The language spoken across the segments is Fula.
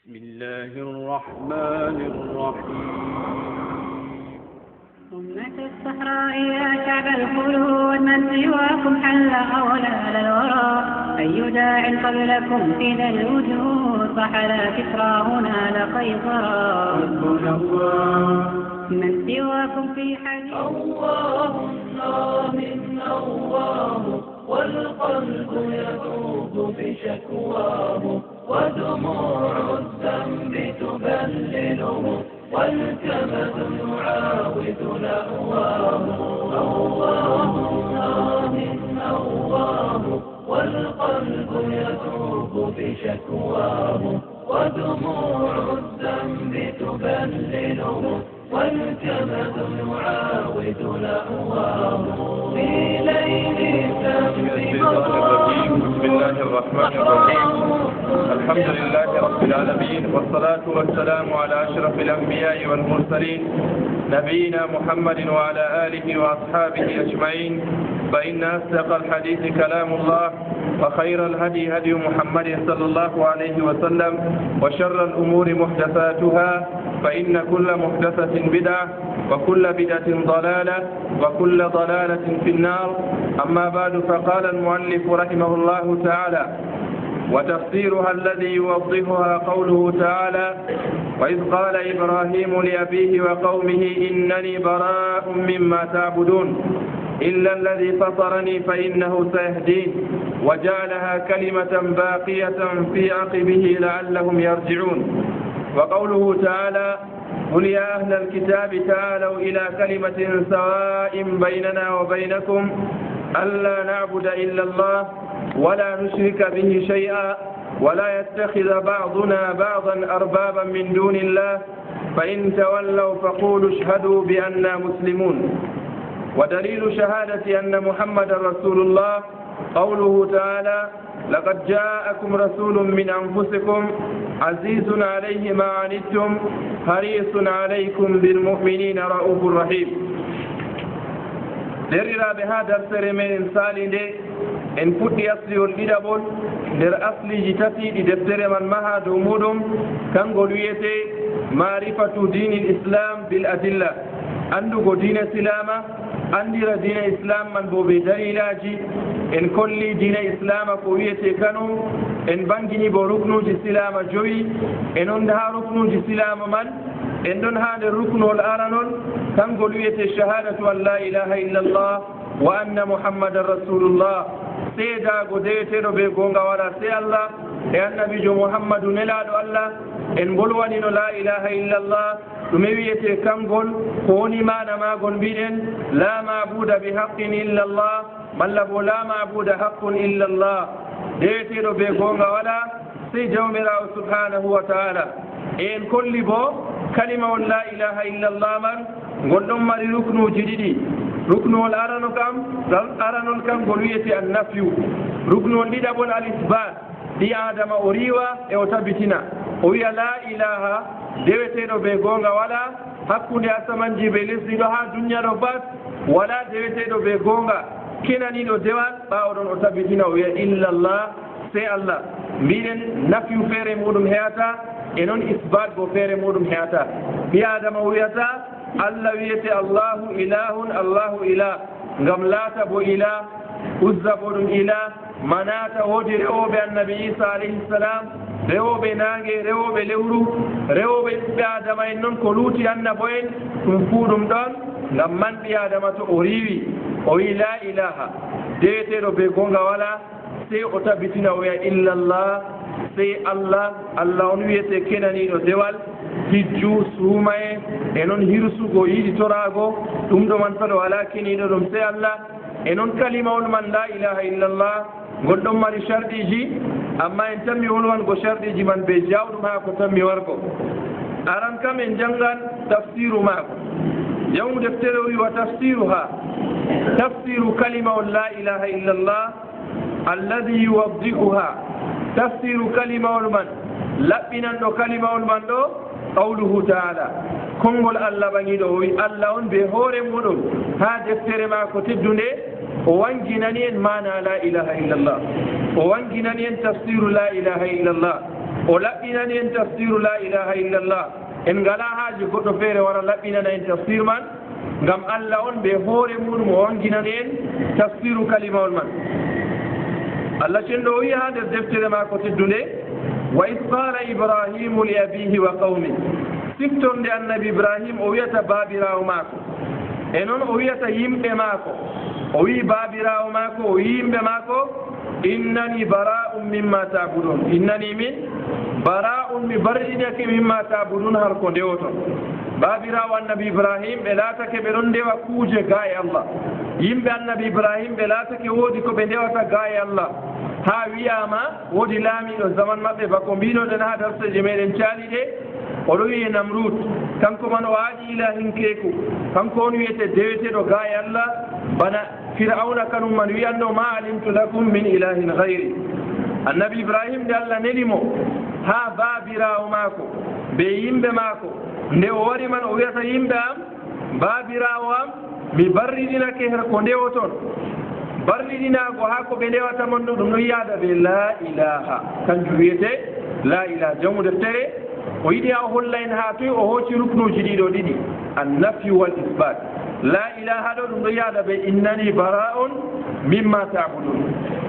بسم الله الرحمن الرحيم. أمة الصحراء يا شعب الخلود من سواكم حل أولى الورى أي داع قبلكم في ذا الوجود فحلا كسرى هنا لقيصرا ربنا الله من سواكم في حديث الله من الله والقلب يذوب بشكواه ودموع الذنب تبلله والكبد يعاود لأواه الله والقلب يذوب بشكواه ودموع الذنب تبلله والكبد يعاود لأواه في ليل بسم الله الرحمن الرحيم. الحمد لله رب العالمين والصلاة والسلام على أشرف الأنبياء والمرسلين نبينا محمد وعلى آله وأصحابه أجمعين. فإن أصدق الحديث كلام الله وخير الهدي هدي محمد صلى الله عليه وسلم وشر الأمور محدثاتها فإن كل محدثة بدعة وكل بدعة ضلالة وكل ضلالة في النار. أما بعد فقال المؤلف رحمه الله تعالى وتفسيرها الذي يوضحها قوله تعالى وإذ قال إبراهيم لأبيه وقومه إنني براء مما تعبدون إلا الذي فطرني فإنه سيهدين وجعلها كلمة باقية في عقبه لعلهم يرجعون. وقوله تعالى قل يا أهل الكتاب تعالوا إلى كلمة سواء بيننا وبينكم ألا نعبد إلا الله ولا نشرك به شيئا ولا يتخذ بعضنا بعضا أربابا من دون الله فإن تولوا فقولوا اشهدوا بأننا مسلمون. ودليل شهادة أن محمد رسول الله قوله تعالى لقد جاءكم رسول من أنفسكم عزيز عليه ما عنتم حريص عليكم بالمؤمنين رؤوف رحيم. درر بهذا السر من إنسان إن فدي أصلي والإدبول در أصلي جتتي دفتر من مها دومودم كان قلويتي معرفة دين الإسلام بالأدلة عندك دين الإسلام عندي دين الإسلام من بوبي دليلاجي إن كل دين الإسلام قويتي كانوا إن بانجني بركنو جسلام جوي إن عندها ركنو جسلام من إن دون هذا الركن والأرنون كان قلويتي شهادة أن لا إله إلا الله وأن محمد رسول الله سيدا قديتي ربي قونغا ولا سي الله لأن نبي محمد نلاد الله إن بلواني لا إله إلا الله تمويتي كم قل قوني ما نما قل بيدن لا معبود بحق إلا الله من لبو لا معبود حق إلا الله ديتي ربي قونغا ولا سي جومرا سبحانه وتعالى إن كل بو كلمة لا إله إلا الله من قل أمر ركنو جديدي ركن الأرن كم قلوية النفي ركن لدبون الإثبات دي آدم أريوا يوتبتنا ويا لا إله ديوتينو بيغونغا ولا حقني أسمان جبلس لها دنيا ربات ولا ديوتينو بيغونغا كنا نينو دوات باورون أتبتنا ويا إلا الله سي الله ميرن نفي فيري مودم هياتا إنون إثبات بو فيري مودم هياتا يا آدم وياتا الله ويتي الله إله الله إله غملات بو إله عزة بو إله منات وجه رهوب النبي عيسى عليه السلام رهوب نانجي رهوب لورو رهوب بآدم إنن كلوتي النبوين تنفودم دون لمن بآدم تأريوي وي لا إله ديتي ربي قونغا ولا سي أتبتنا ويا إلا الله سي الله الله ونويتي كناني دوال hijju suumaye e noon hirsugo yiɗi torago ɗum ɗo man fado wala keniɗo ɗum sey allah e noon kalimawol man la ilaha illallah ngol ɗon mari sharɗiji amma en tammi wolwango sharɗiji man be jawɗum ha ko tammi wargo aran kam en jangan tafsiru maako jawmu deftere wi wa tafsiruha tafsiru kalimawol la ilaha illallah alladi yuwaddihuha tafsiru kalimawol man laɓɓinan ɗo kalimawol man ɗo قوله تعالى كنقول الله بنيدو الله on be hore mudum ha deftere ma ko teddunde o wanginani en mana la ilaha illallah o wanginani en tafsiru la ilaha illallah o laɓɓinani en tafsiru la ilaha illallah en ngala haaji goɗɗo feere wara laɓɓinana en tafsir man ngam Allah on ɓe hoore muɗum o wanginani en tafsiru kalimawol man Allah cenɗo o wi ha nder deftere maako teddunde wa id qala ibrahimu li abihi wa qawmi siftonde annabi ibrahim o wiyata baabirawo maako e noon o wiyata yimɓe maako o wi baabirawo maako o wi yimɓe maako innani bara'un mimma ta'budun innani min bara'un mi barɗinake mimma ta'budun har ko ndewoton baabirawo annabi ibrahim ɓe laatake ɓe ɗon ndewa kuuje ga e allah yimɓe annabi ibrahim ɓe laatake woodi ko ɓe ndewata ga e allah ha wiyama woodi laamiɗo zaman maɓɓe bako mbinoɗen ha darseje meɗen caali ɗe oɗo wiye namrud kanko man o aaƴi ilahinkeeku kanko on wiyete deweteɗo ga e allah bana fir'auna kanum man wiyanno ma alimtu lakum min ilahin gayri annabi ibrahim nde allah nelimo ha baabirawo maako be yimɓe maako nde o wari man o wiyata yimɓe am baabirawo am mi barriɗinake her ko ndewoton barliɗinago ha ko ɓe ndewata mon ɗo ɗum ɗon yaada ɓe la ilaha kanjum wiyete la ilaha jamu deftere o yiɗi ha o holla en ha toy o hocci ruknuji ɗiɗo ɗiɗi annafyu wal isbat la ilaha ɗo ɗum ɗon yaada ɓe innani bara'un mimma ta'budun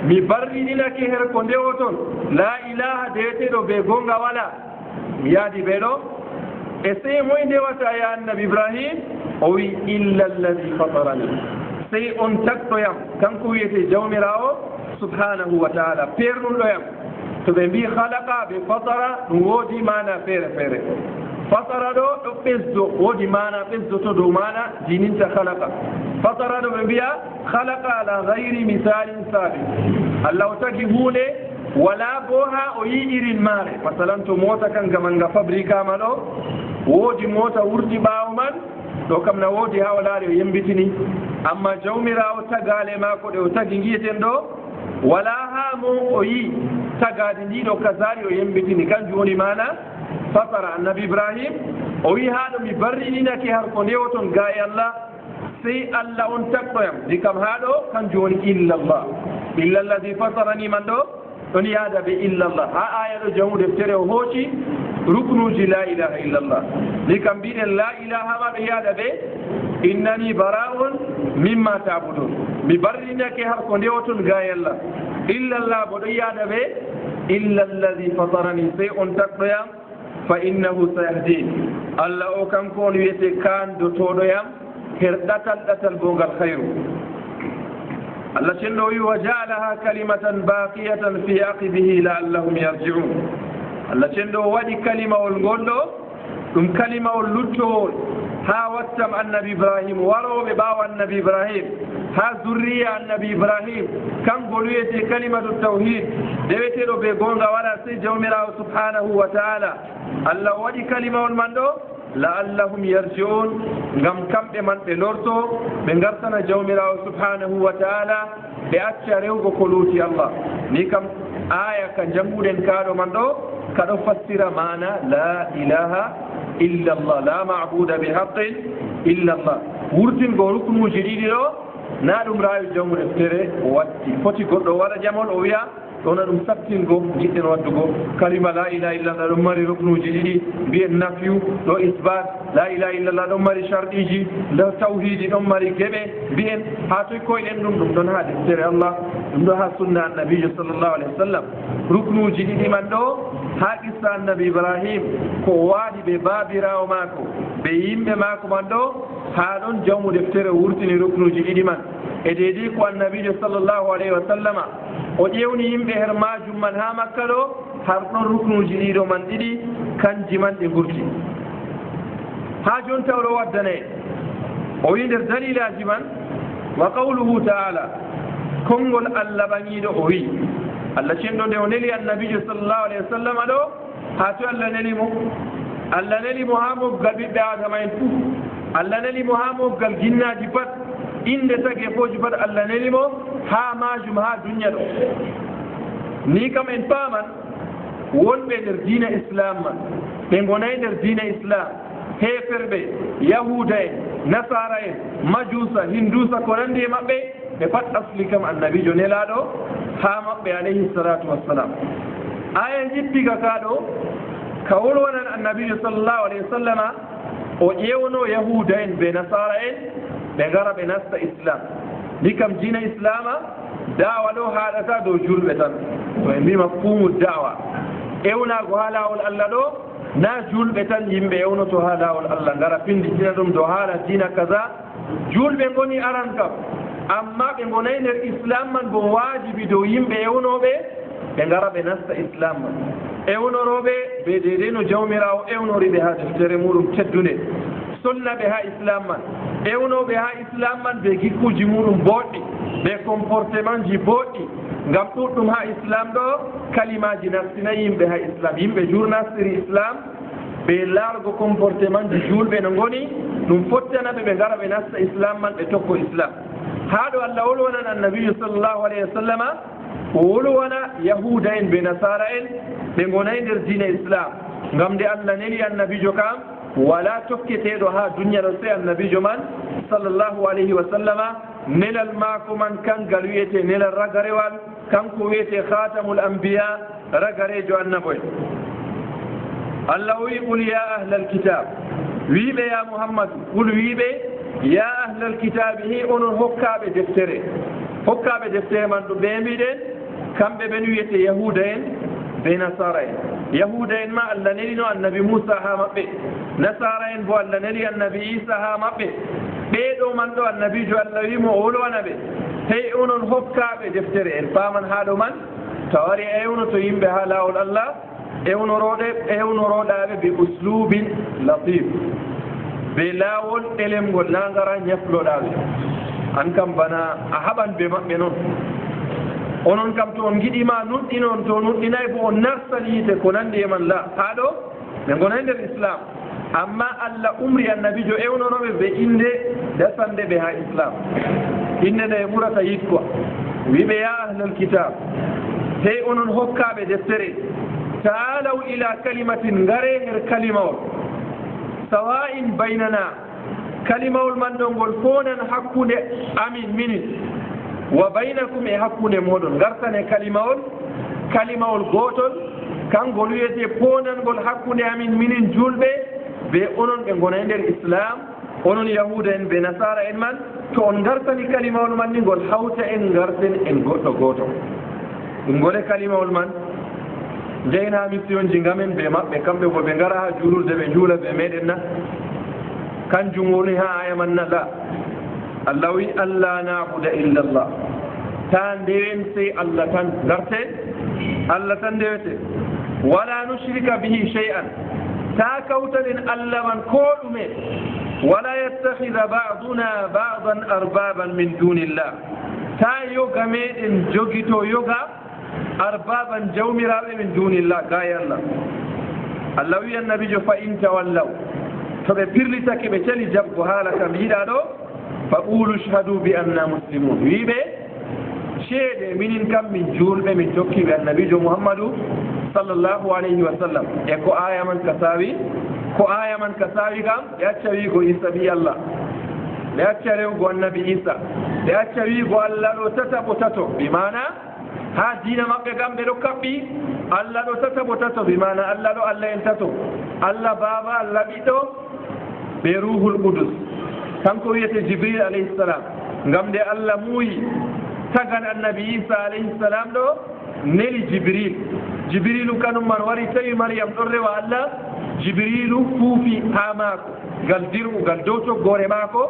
mi barliɗinake her ko ndewoton la ilaha deweteɗo ɓe gonga wala mi yaadi ɓe ɗo e sey moye ndewata ya annabi ibrahim o wi illa alladi fatarani sey on tagɗoyam kanko wiyete jawmirawo subhanahu wa taala pernuɗoyam to ɓe mbi halaka ɓe fatara ɗum woodi mana feere feere fatara ɗo ɗo ɓesdo woodi mana ɓesdoto dow mana jininta halaka fatara ɗo ɓe mbiya halaka ala gayri misalin sabi allah o tagi hunde wala bo ha o yi irin maare masalan to mota kan gamanga fabricama ɗo woodi mota wurti ɓaawo man ɗo kam na woodi ha o laari o yembitini amma jawmirawo tagale maako ɗe o tagi ngiyeten ɗo wala ha mo o yi tagadi ndiɗo kasari o yembitini kanjum woni mana fatara annabi ibrahim o wi ha ɗo mi barriɗinake har ko ndewoton ga e allah sey allah on tagɗoyam di kam ha ɗo kanjum woni illallah illa alladi fatarani man ɗo ɗon yaada ɓe illallah ha aya ɗo jamu deftere o hooci ruknuji la ilaha illallah ni kam mbiɗen la ilaha ma ɗo yaada ɓe innani bara'un mimma ta'budun mi barrinake har ko ndewoton ga yalla illallah bo ɗo yaada ɓe illa alladi fatarani sey on tagɗoyam fa innahu sayahdin allah o kanko on wiyete kandotoɗoyam her ɗatal bo ngal hayru allah cenno wi wa ja'alaha kalimatan baqiyatan fi aqibihi la'allahum yarji'un allah cenɗo o waɗi kalimawol ngol ɗo ɗum kalimawol luttowol ha wattam annabi ibrahim waroɓe ɓaawo annabi ibrahim ha zurriya annabi ibrahim kangol wiyete kalimatu tawhid deweteɗo ɓe gonga waɗa sey jawmirawo subhanahu wa taala allah o waɗi kalimawol man ɗo la'allahum yarji'un ngam kamɓe man ɓe lorto ɓe gartana jawmirawo subhanahu wa taala ɓe acca rewgo ko luuti allah ni kam aya ka janguɗen kaɗo man ɗo kaɗo fassira mana la ilaha illa allah la mabuda bihaqqin illa allah wurtingo ruknuji ɗiɗi ɗo na ɗum rawi jangu deftere watti foti goɗɗo waɗa jamol o wiya ɗona ɗum sattingo jiɗɗen waddugo kalima la ilaha illallah ɗon mari ruknuji ɗiɗi mbiyen nafyu ɗo isbat la ilaha illallah ɗon mari sharɗiji ndo tawhidi ɗon mari geɓe mbiyen ha toy koyɗen ɗum ɗon ha deftere allah ɗum ɗo ha sunna annabijo sallllahu alayhi wa sallam ruknuji ɗiɗi man ɗo ha qissa annabi ibrahim ko waɗi ɓe baabirawo maako ɓe yimɓe maako man ɗo ha ɗon jawmu deftere wurtini ruknuji ɗiɗi man e deedi ko annabijo sallllahu alayhi wa sallama o ƴewni yimɓe her majum man ha makka ɗo har ɗon ruknuji ɗiɗo man ɗiɗi kanji man ɗi gurti ha joni taw ɗo waddane o wi nder dalilaji man wa qawluhu taala konngol allah ɓaŋiɗo o wi allah cenɗo nde o neli annabijo sallllahu alayhi wa sallama ɗo ha to allah nelimo ha mofgal ɓiɓɓe adama en fuu allah nelimo ha mofgal jinnaji pat inde tagi foji pat allah nelimo ha majum ha duña ɗo ni kam en paaman wonɓe nder diina islam man ɓe gonayi nder diina islam heferɓe yahuda en nasara en majusa hindusa ko nandi e maɓɓe ɓe pat asli kam annabijo nelaɗo ha maɓɓe alayhi salatu wassalam aya jippiga kaɗo ka wolwonan annabijo sallallahu alayhi wa sallama o ƴewno yahuda en ɓe nasara en ɓe ngara ɓe nasta islam ni kam diina islama dawa ɗo haɗata dow julɓe tan to e mbima fumu dawa ewnago ha lawol allah ɗo na julɓe tan yimɓe ewnoto ha lawol allah ngara pinditina ɗum dow haala diina kaza julɓe ngoni aran kam amma ɓe gonayi nder islam man bo wajibi dow yimɓe ewnoɓe ɓe ngara ɓe nasta islam man ewnoroɓe ɓe deydey no jawmirawo ewnoriɓe ha deftere muɗum teddunde solnaɓe ha islam man ewnoɓe ha islam man ɓe gikkuji muɗum boɗɗi ɓe comportement ji boɗɗi ngam ɗuɗɗum ha islam ɗo kalimaji nastinayi yimɓe ha islam yimɓe jurnastiri islam ɓe largo comportement ji julɓe no goni ɗum fottanaɓe ɓe ngara ɓe nasta islam man ɓe tokko islam ha ɗo allah wolwonan annabiyu sallllahu alayhi wa sallama o wolwona yahuda en ɓe nasara en ɓe gonayi nder diina islam ngam nde allah neli annabijo kam wala tokketeɗo ha duniya ɗo sey annabijo man sallllahu alayhi wa sallama nelal maako man kangal wiyete nelal ragarewal kanko wiyete khatamul anbiya ragarejo annabo en allah o wi qul ya ahlal kitab wiiɓe ya mouhammadou qul wiiɓe ya ahlal kitabi hi onon hokkaɓe deftere man ɗo ɓe mbiɗen kamɓe ɓen wiyete yahuda en ɓe nasara en yahuda en ma allah nelino annabi moussa ha maɓɓe nasara en bo allah neli annabi isa ha maɓɓe ɓeɗo man ɗo annabijo allah wimo o wolwana ɓe hey onon hokkaɓe deftere en paman haɗo man tawari ewnoto yimɓe ha lawol allah ewnoroɗaɓe be uslubin latif be lawol elemgol na ngara ñafloɗaɓe an kam bana a haɓan be maɓɓe noon onon kam to on giɗima nuɗɗinon to nuɗɗinayi bo on narsal yiite ko nandi e man la haa ɗo ɓe gonayi nder islam amma allah umri annabijo ewnonoɓe ɓe inde dasande ɓe ha islam inde nde ɓurata yitko wiɓe ya ahlal kitab hey onon hokkaɓe deftere taalaw ila kalimatin ngare her kalimawol sawa'in baynana kalimawol man ɗo ngol fonan hakkunde amin minin wa baynakum e hakkunde moɗon gartane kalimawol gotol kangol wiyete ponangol hakkunde amin minin julɓe ɓe onon ɓe gona nder islam onon yahuda en ɓe nasara en man to on gartani kalimawol man ni ngol hawta en garten en goɗɗo goto ɗum gole kalimawol man jeyna mission ji ngamen ɓe maɓɓe kamɓe bo ɓe ngara ha julurde ɓe juula ɓe meɗen na kanjum woni ha aya man na la allah wi alla nabuda illa llah ta ndewen sey allah tan garte allah tan ndewete wala nushrika bihi shay'an ta kawtanen allah man ko ɗume wala yattahida baduna badan arbaban min dunillah ta yoga meɗen jogito yoga arbaban jawmiraɓe min dunillah gaye allah allah wi annabijo fa in tawallaw to ɓe pirlitake ɓe cali jabgo haala kam yiɗa ɗo fa qulu shhadu bi anna muslimun wiɓe ceeɗe minin kam min julɓe min tokkiɓe annabijo mouhammadou sallllahu alayhi wa sallam e ko aya man ka sawi kam ɓe acca wiigo isa ɓi allah ɓe acca rewgo annabi isa ɓe acca wiigo allah ɗo tataɓo tato bi mana ha diina maɓɓe kam ɓe ɗo kaɓɓi allah ɗo tataɓo tato bi mana allah ɗo allah en tato allah baba allah ɓiɗɗo ɓe ruhul qudus kanko wiyete jibril alayhi salam ngam nde allah muuyi tagan annabi isa alayhi salam ɗo neli jibrilu kanum man wari tawi maryam ɗon rewa allah jibrilu fuufi ha maako ngal dirɓu ngal dow toggore maako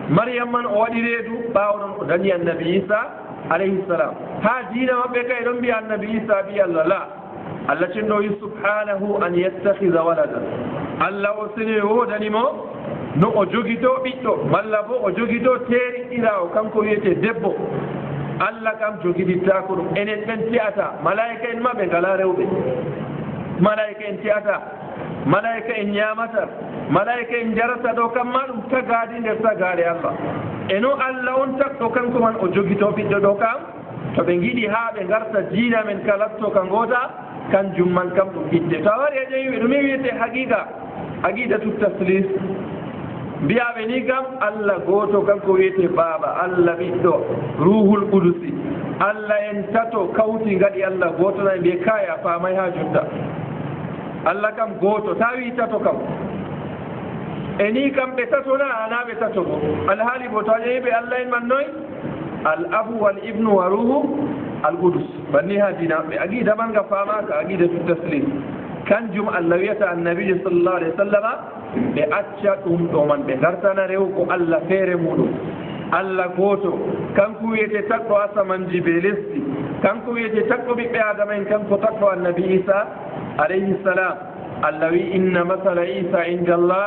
maryam man o waɗi reedu ɓaawɗon o dañi annabi isa alayhi salam ha diina maɓɓe kay ɗon mbiya annabi isa ɓi allah la allah cenɗo wi subhanahu an yattahida walada allah o sene wodanimo no o jogito ɓiɗɗo malla bo o jogito teeriɗɗirawo kanko wiyete debbo allah kam jogidittako ɗum enen ɓen te'ata malaika en ma ɓe ngala rewɓe malaika en te'ata malaika en ñamata malaika en jarata ɗo kam ma ɗum tagadi nder tagade allah eno allah on takɗo kanko man o jogito ɓiɗɗo ɗo kam to ɓe giɗi ha ɓe garta diina men ka latto ka goota kanjum man kam ɗum ɓiɗde to a wari a ƴeewi ɗume wiyete haqiqa aqidatu taslis mbiyaɓe ni kam Allah goto kanko wiyete baaba Allah ɓiɗɗo ruhul qudusi Allah en tato kawti gaɗi Allah goto na mbiye kaya famay ha jotta Allah kam goto tawi tato kam eni kam ɓe tato na ana ɓe tato bo alhaali bo to a ƴeeɓe Allah en man noy al abu wal ibnu wa ruhu al qudus banni ha dina ɓe aqida man ga famaka aqida tu taslim kanjum Allah wiyata annabijo sallallahu alaihi wasallam ɓe acca ɗum ɗo man ɓe gartana rew ko Allah feere muɗum Allah goto kanko wiyete takɗo asamanji be lesdi kanko wiyete takɗo ɓiɓɓe adama en kanko takɗo annabi isa alayhi salam Allah wi inna masala isa inda Allah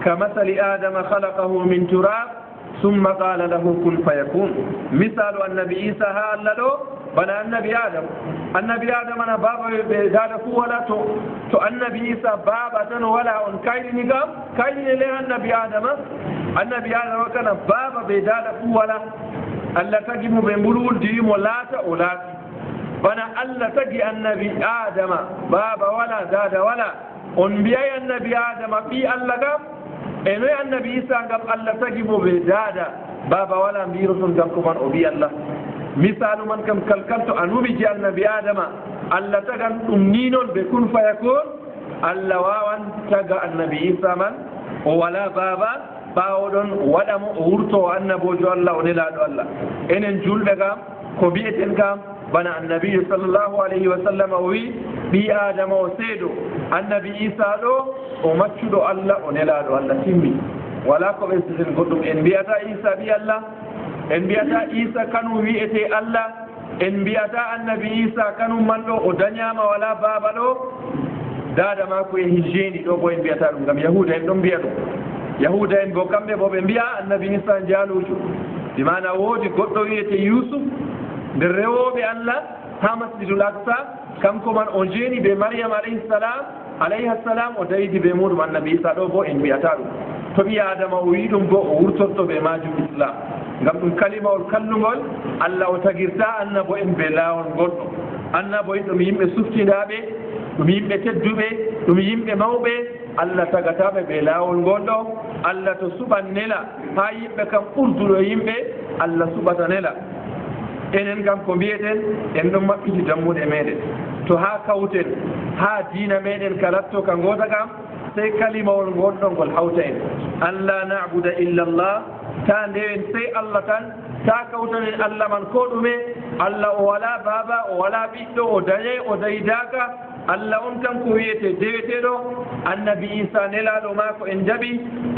ka masali adama khalaqahu min turab ثم قال له كن فيكون مثال النبي عيسى ها الله دو بنا النبي آدم أنا بابا بدادا كو ولا تو النبي عيسى بابا تن ولا أن كاين نقام كاين له النبي آدم كان بابا بدادا كو ولا الله تجيب بمبلول ديم ولا تأولاد بنا الله تجي النبي آدم بابا ولا دادا ولا أنبياء النبي آدم في الله قام eno annabi isa ngam Allah tagi mo be dada baba wala mbiro ton gam ko man o bi Allah misalu man kam kalkalto anubi ji annabi adama Allah tagan dum ninol be kun fayakun Allah wawan taga annabi isa man o wala baba bawodon wadamo o wurto annabojo Allah o nelado Allah enen julbe gam ko bi'eten gam bana annabi sallallahu alaihi wasallam o wi bi adama o seedo annabi isa do o maccuɗo Allah o nelaɗo Allah timmi wala ko ɓe sisen goɗɗum en mbiyata isa ɓi Allah en mbiyata isa kanu wiyete Allah en mbiyata annabi isa kanu man ɗo o dañama wala baba ɗo dada mako e hijeni ɗo bo en mbiyata ɗum ngam yahuda en ɗon mbiya ɗum yahuda en bo kamɓe bo ɓe mbiya annabi isa jaalujo dimana woodi goɗɗo wiyete yusuf nder rewoɓe Allah ha masjidul aqsa kanko man o jeeni be maryam alayhi salam o dayidi be muɗum annabi isa ɗo bo en mbiyata ɗum to ɓi adama o wi ɗum bo o wurtorto be majum islam ngam ɗum kalimawol kallugol Allah o tagirta annabo en be laawol goɗɗo annabo en ɗum yimɓe suftindaɓe ɗum yimɓe tedduɓe ɗum yimɓe mawɓe Allah tagataɓe be laawol goɗɗo Allah to suɓan nela ha yimɓe kam ɓurduɗo yimɓe Allah suɓata nela enen kam ko mbiyeten en ɗon maɓɓiti dammuɗe meɗen to ha kawten ha diina meɗen kalatto ka goota kam sey kalimawol gonɗon ngol hawta en an la nabuda illa Allah ta ndewen sey Allah tan ta kawtanen Allah man ko ɗume Allah o wala baba o wala ɓiɗɗo o dañay o daydaka Allah on tan ko wiyete deweteɗo annabi isa nelaɗo maako en jaɓi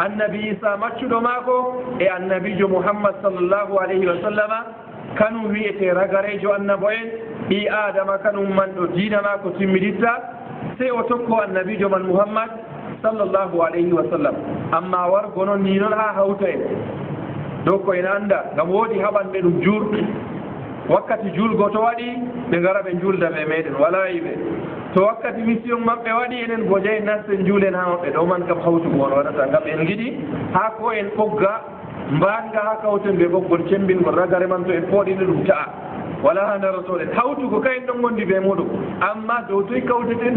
annabi isa maccuɗo maako e annabijo Muhammad sallallahu alayhi wa sallama kanu wiyete ragarejo annabo en ɓi adama kanum man ɗo diina ma ko timmiditta sey o tokko annabijo man Muhammad sallallahu alayhi wa sallam amma wargo noon ni noon ha hawta en dow ko en anda ngam woodi haɓanɓe ɗum juurɓe wakkati julgo to waɗi ɓe ngara ɓe julda ɓe meɗen wala yiɓe to wakkati mission maɓɓe waɗi enen bo jeyi nasten juulen ha maɓɓe ɗo man kam hawtugo on waɗata ngam en giɗi ha ko en ɓogga mbanga ha kawten ɓe ɓoggol cembingol ragare man to en pooɗini ɗum ta'a wala ha ndarotoɗen hawtugo kayen ɗon gondi ɓe muɗum amma dow toy kawteten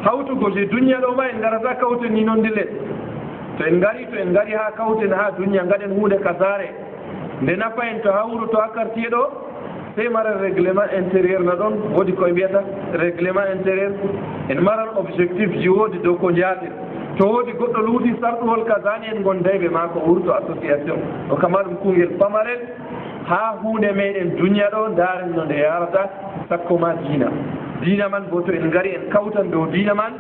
hawtugo je duniya ɗo ma en garata kawten ni noon dillen to en ngari ha kawten ha duniya gaɗen hunde kasare nde nafa en to hawru to ha quartier ɗo sey mara réglement intérieur na ɗon woodi koye mbiyata réglement intérieur en maran objectif ji woodi dow ko jaaten to woodi goɗɗo luuti sarɗuhol kasani en gondayɓe ma ko wurto association o kama ɗum kungel pamarel ha hunde meɗen duniya ɗo ndaren no nde yarata sakko ma diina man bo to en ngari en kawtan dow diina man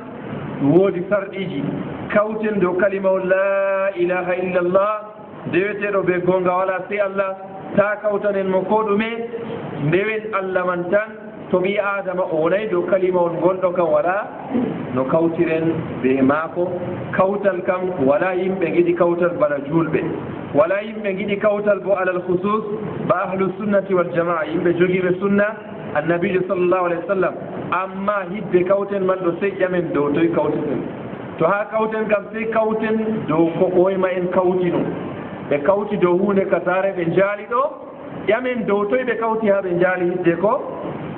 woodi sarɗiji kawten dow kalimawol la ilaha illallah ndeweteɗo ɓe gonga wala sey Allah ta kawtanen mo ko ɗume ndewen Allah man tan to ɓi adama o wonay dow kalimawol gonɗo kam wala no kawtiren ɓe maako kawtal kam wala yimɓe giɗi kawtal bana julɓe wala yimɓe giɗi kawtal bo alal khusus ba ahlu sunnati wal jamaa yimɓe jogiiɓe sunna annabijo sallllahu alayhi wa sallam amma hidde kawten man ɗo sey ƴamen dow toye kawteten to ha kawten kam sey kawten dow ko ɓoyma en kawtino ɓe kawti dow hunde kasare ɓe jaali ɗo ƴamen dow toye ɓe kawti ha ɓe jaali hidde ko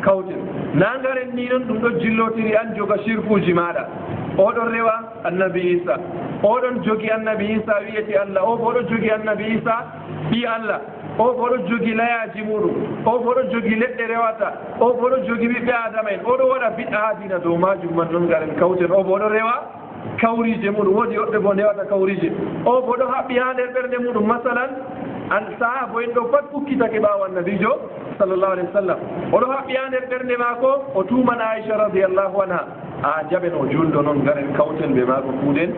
kawten nangaren ni noon ɗum ɗo jillotiri an joga shirkuji maɗa oɗon rewa annabi isa oɗon jogi annabi isa wiyete Allah o boɗo jogi annabi isa ɓi Allah o boɗo jogi layaji muɗum o boɗo jogi leɗɗe rewata o boɗo jogi ɓiɓɓe adama en oɗo waɗa biɗɗa ha dina dow majum man noon garen kawten o boɗo rewa kawrije muɗum woodi woɓɓe bo ndewata kawrije o boɗo haɓɓi ha nder ɓernde muɗum masalan an sahaba en ɗo pat ɓukkitake ɓawo annabijo sallllahu alayhi wa sallam oɗo haɓɓi ha nder ɓernde maako o tuman aicha radiallahu anha a jaɓen o julɗo noon garen kawten ɓe maako kuuɗen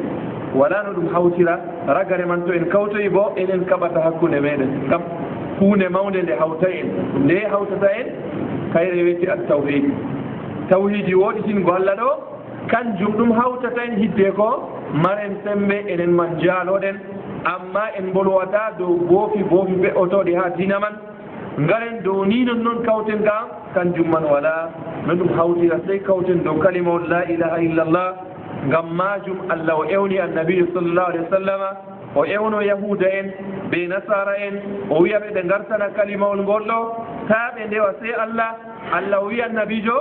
wala no ɗum hawtira ragare man to en kawtoyi bo enen kaɓata hakkunde meɗen kam hunde mawde nde hawta en ɗum nde hawtata en kayre wiyete at tawhid tawhidi woɗitingo Allah ɗo kanjum ɗum hawtata en hidde ko maren sembe enen man jaaloɗen amma en bolwata dow boofi ɓe otoɗe ha dina man ngaren dow ni non kawten ga kanjum man wala no ɗum hawtira sey kawten dow kalimawol la ilaha illallah ngam majum Allah o ewni annabijo sallllahu alayhi wa sallama o ewno yahuda en ɓe nasara en o wiya ɓe ɓe gartana kalimawol ngol ɗo ta ɓe ndewa sey Allah o wiya annabijo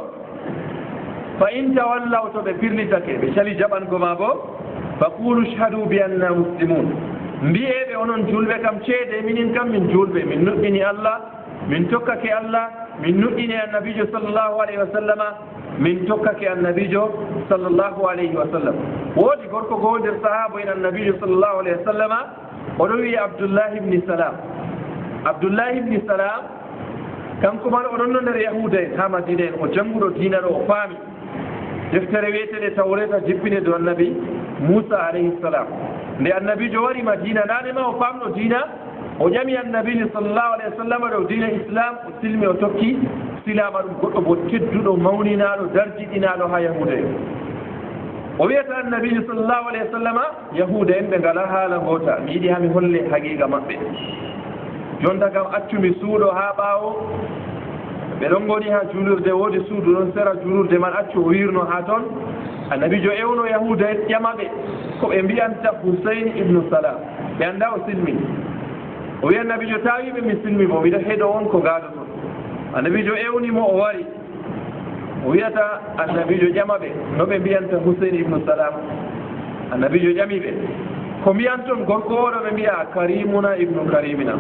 fa in tawallaw to ɓe firlitake ɓe cali jaɓango ma bo fa qulu shhadu bi anna muslimun mbiyeɓe onon julɓe kam ceede minin kam min julɓe min nuɗɗini Allah min tokkake Allah min nuɗɗini annabijo sallllahu alayhi wa sallama min tokkake annabijo sallllahu alayhi wa sallam woodi gorko goo nder sahaba en annabijo sallllahu alayhi wa sallama oɗo wiya abdoullahi ibni salam kanko man oɗon no nder yahuda en ha madina en o jannguɗo diina ɗo o faami deftere wiyeteɗe tawreta jippine do annabi moussa alayhi salam nde annabijo wari madina nanema o famɗo diina o ƴami annabijo sallllahu alayhi wa sallam ɗo diina islam o silmi o tokki silama ɗum goɗɗo bo tedduɗo mawninaɗo darjiɗinaɗo ha yahuda en o wiyata annabijo sallllahu alayhi wa sallama yahuda en ɓe ngala haala gota mi yiɗi hami holle haqiqa maɓɓe jonta kam accumi suuɗo ha ɓaawo ɓe ɗon goni ha julurde woodi suudu ɗon sera julurde man accu o wirno ha toon annabijo ewno yahuda en ƴamaɓe ko ɓe mbiyanta husayn ibnu salam ɓe annda o silmi o wi annabijo tawiɓe mi silmi bo miɗo heɗo on ko gaaɗo toon annabijo ewnimo o wari o wiyata annabijo ƴamaɓe no ɓe mbiyanta husayn ibnu salam annabijo ƴamiɓe ko mbiyan toon gorko oɗo ɓe mbiya karimuna ibnu karimina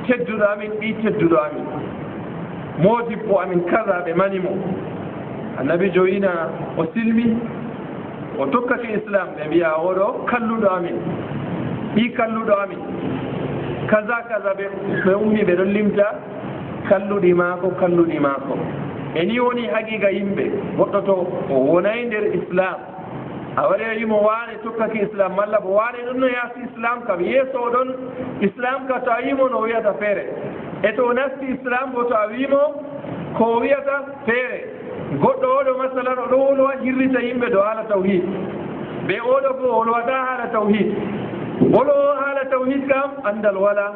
tedduɗo amin ɓi tedduɗo amin modibbo amin kaza ɓe manimo annabijo wina o silmi o tokkake islam ɓe mbiya oɗo kalluɗo amin ɓi kalluɗo amin kaza ɓe ummi ɓe ɗon limta kalluɗi maako e ni woni haqiqa yimɓe goɗɗo to o wonayi nder islam a wari a yimo waane tokkake islam malla bo waane ɗon no yaasi islam kam yeeso ɗon islam ka to a yimo no wiyata feere e to o nasti islam bo to a wimo ko wiyata feere goɗɗo oɗo masalan oɗo wolwa hirrita yimɓe do haala tawhid ɓe oɗo bo wolwata haala tawhid wolowo haala tawhid kam andal wala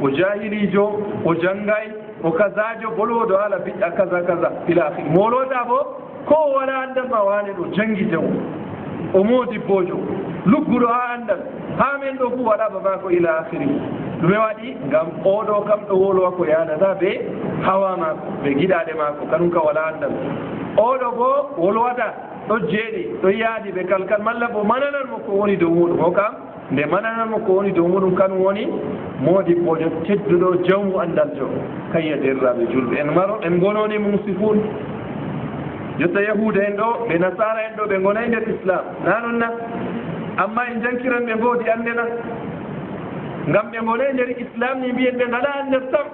o jahilijo o janngay o kazajo bolwodo haala biɗɗa kaza ila akhiri molota bo ko wala andal ma wane ɗo jangi jaw o modibbojo lugguɗo ha andal ha men ɗo fu waɗa baba ko ila akhiri ɗume waɗi ngam oɗo kam ɗo wolwa ko yanata ɓe hawa mako ɓe giɗaɗe mako kanum ka wala andal oɗo bo wolwata ɗo jeeɗi ɗo yaadi ɓe kalkal malla bo mananan mo ko woni dow muɗum o kam nde mananan mo ko woni dow muɗum kanum woni modibbojo tedduɗo jawmu andal jo kayya derraɓe julɓe en gononi musifun jotta yahuda en ɗo ɓe nasara en ɗo ɓe gonayi nder islam na noon na amma en jankiran ɓe ngoodi andena ngam ɓe gonayi nder islam ni mbiyen ɓe ngala ander sam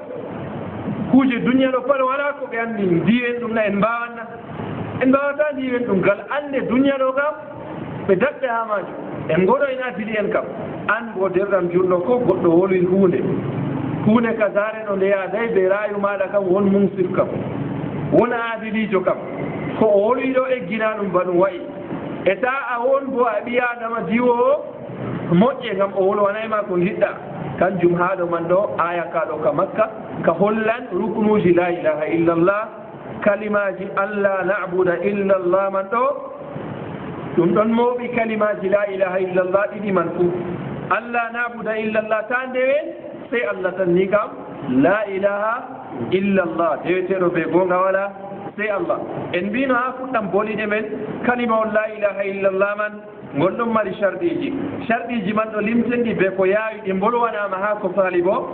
kuuje duniya ɗo pat wala ko ɓe andi ndiwen ɗum na en mbawanna en mbawata ndiwen ɗum ngal ande duniya ɗo kam ɓe daɓɓe ha majum en goɗoyna dili en kam an bo derɗam julɗo ko goɗɗo woli hunde ka zare ɗo nde yaday ɓe rayu maɗa kam won munsif kam won aadilijo kam ko o woliɗo eggina ɗum ba ɗum wayi e ta a won bo a ɓi adama diwo o moƴƴe ngam o wolwanayma ko jiɗɗa kanjum haɗo man ɗo aya kaɗo ka makka ka hollan ruknuji la ilaha illallah kalimaji allah nabuda illallah man ɗo ɗum ɗon mawɓi kalimaji la ilaha illallah ɗiɗi man fuu allah nabuda illallah ta ndewen sey allah tan ni kam la ilaha illallah deweteɗo ɓe gonga wala sey allah en mbino ha fuɗɗam boliɗe men kalimawol la ilaha illallah man ngol ɗum mari sharɗiji man ɗo limtendi be ko yaawi ɗi bolwanama ha ko faali bo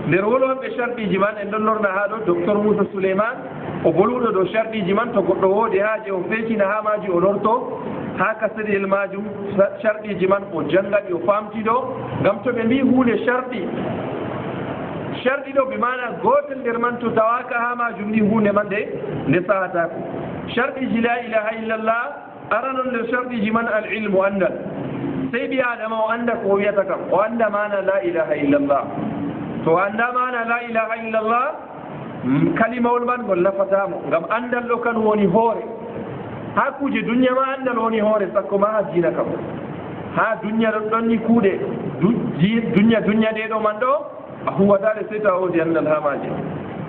nder wolwonɓe sharɗiji man en ɗon lorna ha ɗo docteur Moussa Souleymane o bolwuɗo dow sharɗiji man to goɗɗo woodi haaje o feetina ha maji o lorto ha kasadiyel majum sharɗiji man o jangaɗi o famtiɗo ngam to ɓe mbi hunde sharɗi ɗo bimana gotel nder man to tawaka ha majum ni hunde man nde sahatako sharɗiji la ilaha illallah aranon nder sharɗiji man al ilmu andal sey ɓi adama o anda ko wiyata kam o anda mana la ilaha illallah to anda mana la ilaha illallah kalimawol man ngol nafatamo ngam andal ɗo kan woni hoore ha kuje duniya ma andal woni hoore sakko ma ha diina kam ha duniya ɗon ni kuuɗe duniya ɗe ɗo man ɗo a huwatade sey tawa wodi andal ha maje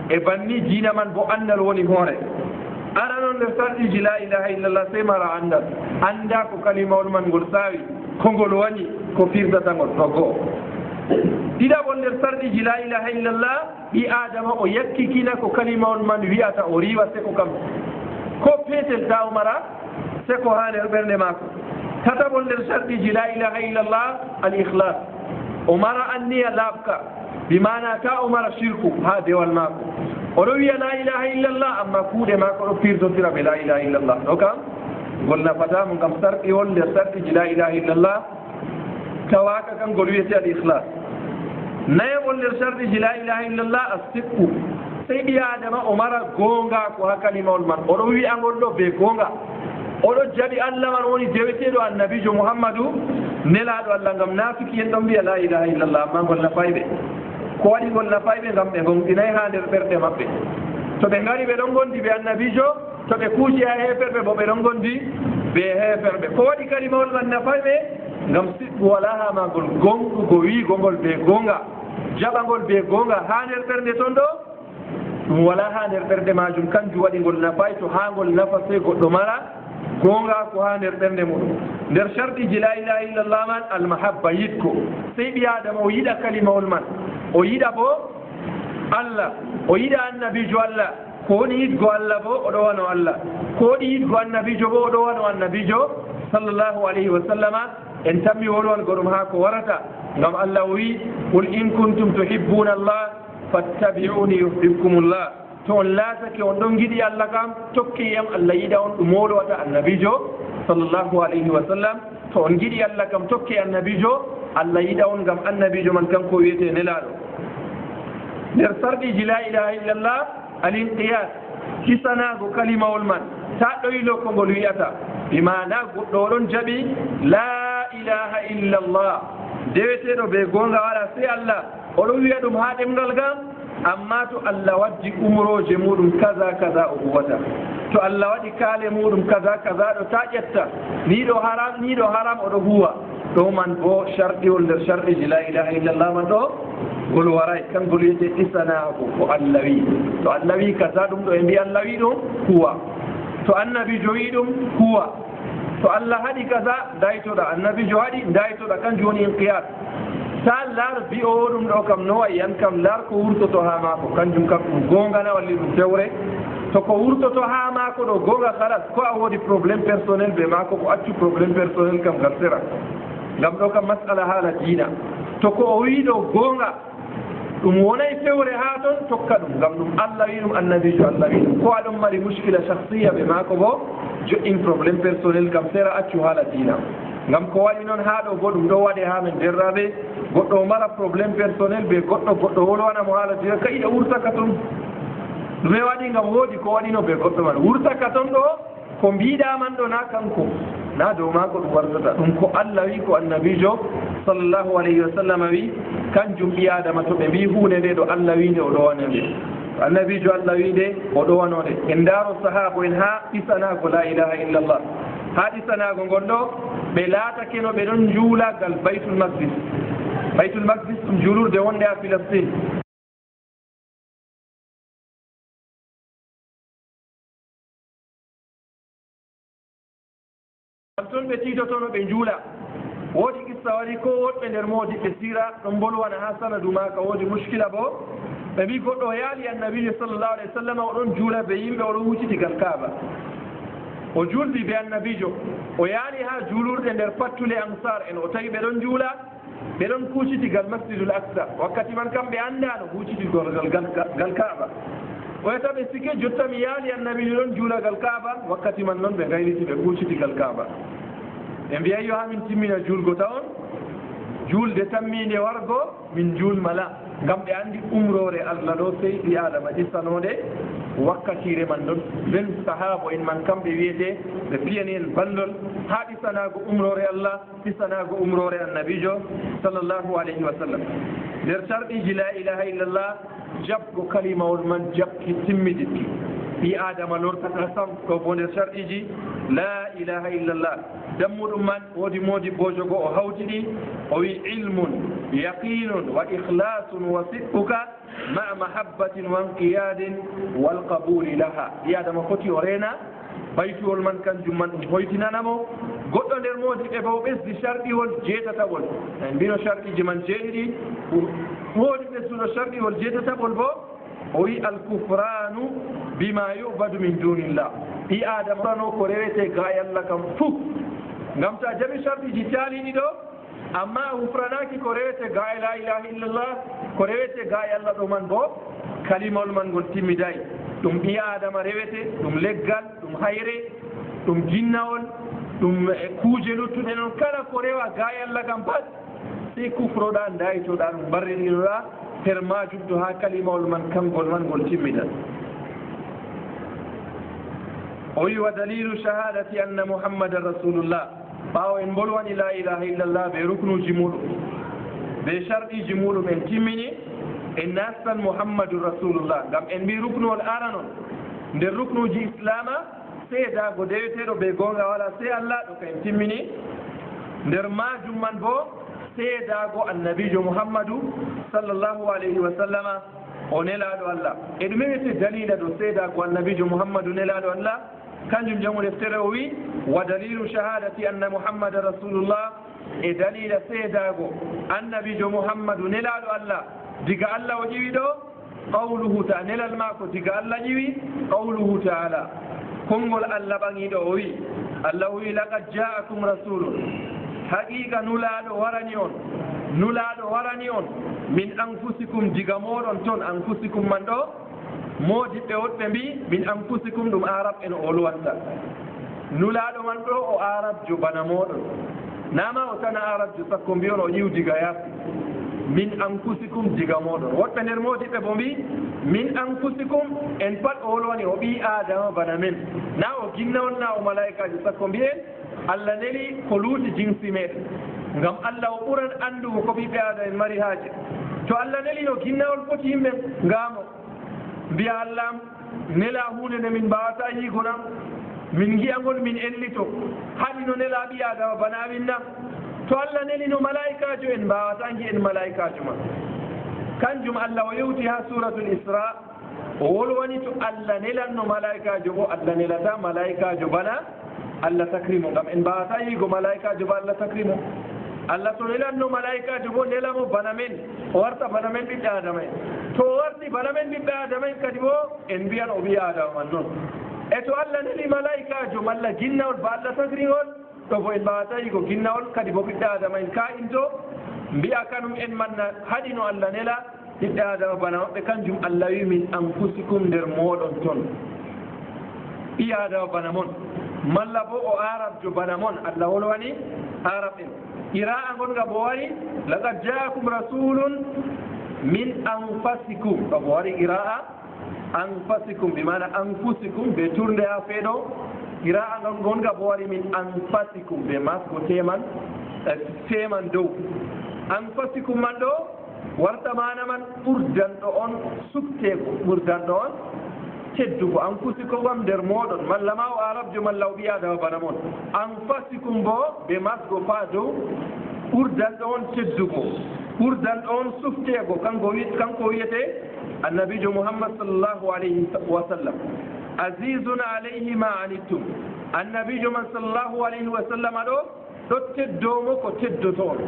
e banni diina man bo andal woni hoore ara noon nder sarɗiji la ilaha illallah sey mara andal anda ko kalimawol man ngol sawi ko ngol wañi ko firdatagol to goo ɗiɗaɓol nder sarɗiji la ilaha illallah ɓi adama o yakkikina ko kalimawol man wiyata o riwa seko kam ko peetel taw mara seko ha nder ɓernde maako tataɓol nder sarɗiji la ilaha illallah al ihlas o mara anniya laaɓka bimana ta o mara shirku ha dewal maako oɗo wiya la ilaha illallah amma kuuɗe maako ɗo pirdotira ɓe la ilaha illallah ɗo kam ngol nafatamo ngam sarɗiwol nder sarɗiji la ilaha illallah tawaka kan ngol wiyete al ihlas nayaɓol nder sarɗiji la ilaha illallah a sikku sey ɓi adama o mara goonga ko ha kalimawol man oɗo wiyangol ɗo be goonga oɗo jaɓi allah man woni deweteɗo annabijo mouhammadou nelaɗo allah ngam nafiki en ɗon mbiya la ilaha illallah amma ngol nafayɓe ko waɗi ngol nafayɓe ngam ɓe gonɗinayi ha nder ɓerɗe maɓɓe to ɓe ngari ɓe ɗon gondi ɓe annabijo to ɓe kuuci ha heferɓe bo ɓe ɗon gondi ɓe heferɓe ko waɗi kalimawol man nafayɓe ngam siɗɗu wala ha magol gonɗugo wiigongol be gonga jaɓangol be gonga ha nder ɓernde toon ɗo ɗum wala ha nder ɓernde majum kanjum waɗi ngol nafay to ha ngol nafa sey goɗɗo mara gonga ko ha nder ɓernde muɗum nder sharɗiji la ilaha illallah man almahabba yiɗko sey ɓi adama o yiɗa kalimawol man o yiɗa bo allah o yiɗa annabijo allah ko woni yiɗgo allah bo oɗo wano allah ko waɗi yiɗgo annabijo bo oɗo wano annabijo sallllahu alayhi wa sallama en tammi wolwango ɗum ha ko warata ngam allah o wi qul in kuntum tuhibbuna allah fattabi'uni yuhibbukumullah to on laatake on ɗon giɗi allah kam tokkiyam allah yiɗa on ɗum wolwata annabijo sallllahu alayhi wa sallam to on giɗi allah kam tokki annabijo allah yiɗa on ngam annabijo man kanko wiyete nelaɗo nder sarɗiji la ilaha illallah alinqiyas hisanago kalimawol man ta ɗoylo ko ngol wiyata bimana goɗɗo oɗon jaɓi la ilaha illallah deweteɗo be gonga waɗa sey allah oɗo wiya ɗum ha ɗemgal gam amma to allah waddi umroje muɗum kaza kaza o huwata to allah waɗi kaale muɗum kaza kaza ɗo ta ƴetta ni ɗo haram oɗo huwa ɗo man bo sharɗiwol nder sharɗiji la ilaha illallah man ɗo ngol waray kangol wiyete isanago ko allah wi to allah wi kaza ɗum ɗo e mbi allah wi ɗum huwa to annabijo wi ɗum huwa to allah haɗi kaza daytoɗa annabijo haɗi daytoɗa kanjum woni inqiyat ta laar bi'owo ɗum ɗo kam no wayi an kam laar ko wurtoto ha maako kanjum kam ɗum gongana walli ɗum fewre to ko wurtoto ha maako ɗo gonga halas ko a woodi probléme personnel be maako ko accu probléme personnel kam ngal sera ngam ɗo kam masala haala diina to ko o wi ɗo gonga ɗum wonay fewre ha toon tokka ɗum ngam ɗum allah wi ɗum annabijo allah wi ɗum ko aɗon mari muskila shahsiya ɓe maako bo joƴƴin probléme personnel kam sera accu haala diina ngam ko waɗi noon ha ɗo bo ɗum ɗo waɗe ha men derraɓe goɗɗo mara probléme personnel ɓe goɗɗo wolwanamo haala diina ka iɗa wurtaka toon ɗume waɗi ngam woodi ko waɗino ɓe goɗɗo man wurtaka toon ɗo ko mbiɗaman ɗo na kanko na dow maako ɗum wartata ɗum ko allah wi ko annabijo sallllahu alayhi wa sallam wi kanjum ɓi adama to ɓe mbi hunde nde ɗo allah wi nde o ɗowane nde annabijo allah wi nde o ɗowanode en daaro sahaba en ha ɗisanago la ilaha illallah ha ɗisanago ngon ɗo ɓe laatake no ɓe ɗon juulagal baytul maqdis ɗum juulurde wonde ha Palestine toon ɓe tiitotono ɓe juula woodi qissa waɗi ko woɗɓe nder modiɓɓe sira ɗon bolwana ha sanadu maka woodi muskila bo ɓe mbi goɗɗo o yaali annabijo sallllahu alayhi wa sallam oɗon juula ɓe yimɓe oɗon wuccitigal kaaba o juldi be annabijo o yaani ha juulurde nder pattule ansar en o tawi ɓe ɗon juula ɓe ɗon kuucitigal masjidul aqsa wakkati man kam ɓe anndano kuucitigolgal gal kaaba o yata ɓe sike jotta mi yaali annabijo ɗon juulagal kaaba wakkati man noon ɓe gayniti ɓe kuucitigal kaaba ɓe mbiyay yo ha min timmina juulgo tawon juulde tamminde wargo min juulmala ngam ɓe anndi umrore allah ɗo sey ɓi adama ɗissanode wakkatire man ɗon ɓen sahaba en man kamɓe wiyete ɓe piyani en ballol ha ɗissanago umrore allah ɗissanago umrore annabijo sallllahu alayhi wa sallam nder sarɗiji la ilaha illallah jabgo kalimawol man jabki timmiditki ɓi adama lortata sam ɗo bo nder sarɗiji la ilaha illallah dammuɗum man woodi bojo go o hawtiɗi o wi ilmun yaqinun wa ikhlasun wa sidquka ma mahabbatin wa inqiyadin wal qabuli laha ɓi adama foti o reena baytuwol man kanjum man ɗum hoytinanamo goɗɗo nder modiɓe bo ɓesdi sarɗiwol jeetataɓol en mbino sarɗiji man jeeɗiɗi woodi ɓesduɗo sarɗiwol jeetataɓol bo o wi alkufranu bima yubadu min dunillah ɓi adama no ko rewete ga allah kam fuu ngam ta jaɓi sarɗiji taaliɗi ɗo amma a hufranaki ko rewete ga la ilaha illallah ko rewete ga allah ɗo man bo kalimol man ngol timmiday ɗum ɓi adama rewete ɗum leggal ɗum hayre ɗum jinnawol ɗum kuuje luttuɗe noon kala ko rewa ga allah kam pat si kufroɗa dayitoɗa ɗum barriɗinoɗa her majum to ha kalimawol man kangol man ngol timmitan o wi wa dalilu shahadati anna muhammadan rasulullah ɓawo en bolwani la ilaha illallah ɓe ruknuji muɗum ɓe sharɗiji muɗum en timmini en nastan muhammadun rasulullah ngam en mbi ruknuwol ara noon nder ruknuji islama seedago deweteɗo ɓe gonga wala se allah ɗo ka en timmini nder majum man bo seedago annabijo muhammadu sallllahu alayhi wa sallama o nelaɗo allah e ɗum wiyete dalila ɗo seedago annabijo muhammadu nelaɗo allah kanjum jamu deftere o wi wa dalilu shahadati anna muhammadan rasulullah e dalila seedago annabijo muhammadu nelaɗo allah diga allah o ƴiwi ɗo qawluhu ta nelal maako diga allah ƴiwi qawluhu taala konngol allah ɓaŋiɗo o wi allah o wi laqad ja'akum rasulun haqiqa nulaaɗo warani on min anfusikum diga moɗon toon anfusikum man ɗo modiɓɓe woɗɓe mbi min anfusikum ɗum arab en o luwanta nulaaɗo man ɗo o arabjo bana moɗon nama o tana arabjo sakko mbiyon o ƴiw diga yaasi min anfusikum diga moɗon woɗɓe nder modiɓɓe bo mbi min anfusikum en pat o wolwani o ɓi adama bana men na o ginnawol na o malaikaji sakko mbiyen allah neli ko luuti jinsi meɗen ngam allah o ɓuran anndugo ko ɓiɓɓe aada en mari haaje to allah neli no ginnawol foti yimɓe ngamo mbiya allah nela hunde nde min mbawata yiigonam min giyagol min ellito haɗi no nela ɓi adama bana amin nam to allah neli no malaikajo en mbawata gi en malaikajo ma kanjum allah o yewti ha suratul isra o wolwani to allah nelanno malaikajo bo allah nelata malaikajo bana allah takrimo ngam en mbawata yiigo malaikajo bo allah takrimo allah to nelanno malaikajo bo nelamo bana men o warta bana men ɓiɓɓe adama en to o warti bana men ɓiɓɓe adama en kadi bo en mbiyan o ɓi adama man noon e to allah neli malaikajo malla ginnawol ba allah takrigol ɗo bo en mbawata yiigo ginnawol kadi bo ɓiɓɓe adama en ka into mbiya kanum en manna haɗino allah nela ɓiɓɓe adama bana maɓɓe kanjum allah wi min anfusikum nder moɗon toon ɓi adama bana mon malla bo o arabjo bana mon allah wolwani arab en qira'a gonga bo wari laqad ja'akum rasulun min anfasikum ɗo bo wari qira'a anfasikum bi mana anfusikum be turde ha feeɗo qira'a gonga bo wari min anfasikum be masko teman dow anfasikum man ɗo warta mana man ɓurdanɗo on sukteko ɓurdanɗo on teddugo anfusikum gam nder moɗon malla ma o arabjo malla o ɓi adama bana mon anfasikum bo be masgo fa dow ɓurdanɗo on teddugo ɓurdanɗo on suftego kanko wiyete annabijo muhammad sallllahu alayhi wa sallam azizun alayhi ma anittum annabijo man sallllahu alayhi wa sallam ɗo teddomo ko teddoto on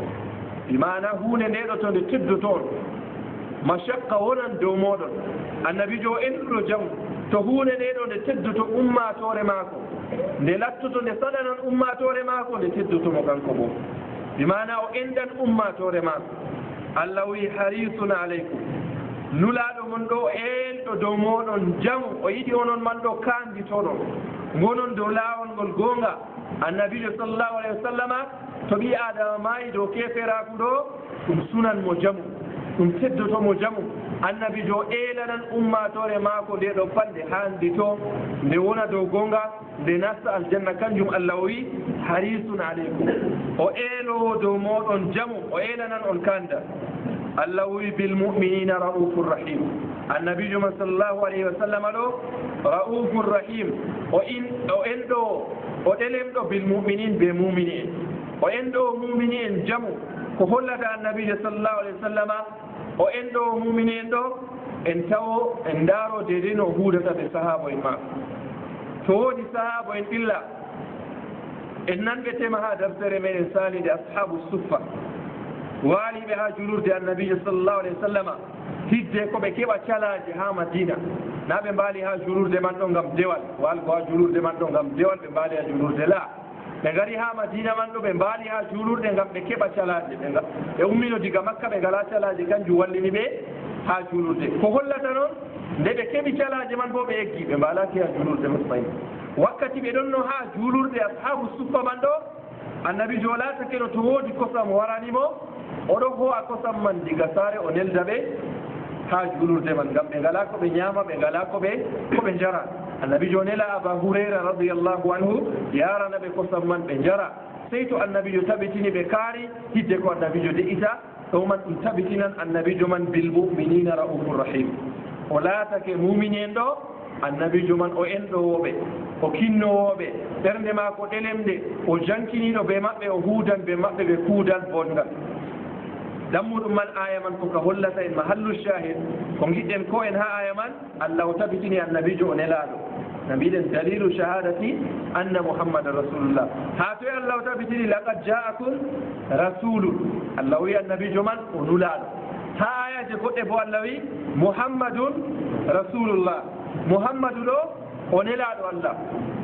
bimana hunde nde ɗo to nde teddoto on mashakka wonan dow moɗon annabijo o enɗuɗo jamu to huunde nde ɗo nde teddoto ummatore maako nde lattoto nde saɗanan ummatore maako nde teddotomo kanko bo bimana o enɗan ummatore maako Allah wi harisun aleykum nulaaɗo mon ɗo enɗo dow moɗon jamu o yiɗi onon man ɗo kanditoɗon gonon dow laawol ngol goonga annabijo sallllahu alayhi wa sallama to ɓi adama maayi dow keferaku ɗo ɗum sunan mo jamu ɗum teddotomo jamu annabijo eelanan ummatore maako nde ɗo pat nde handito nde wona dow goonga nde nasta aljanna kanjum Allah wi harisun aleykum o eelowo dow moɗon jamu o eelanan on kanda Allah wi bilmuminina raufur rahim annabijo man sallllahu alayhi wa sallam ɗo raufur rahim o enɗo o ɗelemɗo bilmuminin be mumini en o enɗo mumini en jamu ko hollata annabijo sallllahu alayhi wa sallama o enɗo mumini en ɗo en tawo en daaro deydey no huudata ɓe sahaba en maako to woodi sahaba en ɓilla en nanɓe tema ha deftere meɗen salide ashabu suffa waaliɓe ha julurde annabijo sallllahu alayhi wa sallama hidde koɓe keɓa calaje ha madina na ɓe mbaali ha julurde man ɗo ngam dewal walko ha julurde man ɗo ngam dewal ɓe mbaali ha julurde la ɓe ngari ha madina man ɗo ɓe mbaali ha julurde ngam ɓe keɓa calaje ɓe ummino diga makka ɓe ngala calaje kanjum wallini ɓe ha julurde ko hollata noon nde ɓe keɓi calaje man bo ɓe eggi ɓe mbalaki ha julurde man fayi wakkati ɓe ɗon no ha julurde ashabu suffa man ɗo annabijo o laatake no to woodi kosam waranimo oɗo ho'a kosam man diga saare o nelda ɓe ha julurde man ngam ɓe ngala ko ɓe ñaama ɓe ngala ko ɓe njara annabijo nela aba hurayra radiallahu anhu yarana ɓe kosam man ɓe njara sey to annabijo tabitini ɓe kaari hidde ko annabijo de'ita ɗo man ɗum tabitinan annabijo man bilmuminina raufur rahim o laatake mumini en ɗo annabijo man o enɗowoɓe o kinnowoɓe ɓernde maako ɗelemde o jankiniɗo ɓe maɓɓe o huudan ɓe maɓɓe ɓe kuudan bongal dammuɗum man aya man koko hollata en mahallu shahid ko giɗɗen ko en ha aya man Allah o tabitini annabijo o nelaɗo no mbiɗen dalilu shahadati anna muhammadan rasulullah ha toye Allah o tabitini laqad ja'akum rasulun Allah wi annabijo man o nulaɗo ha ayaje goɗɗe bo Allah wi muhammadun rasulullah muhammadu ɗo o nelaɗo Allah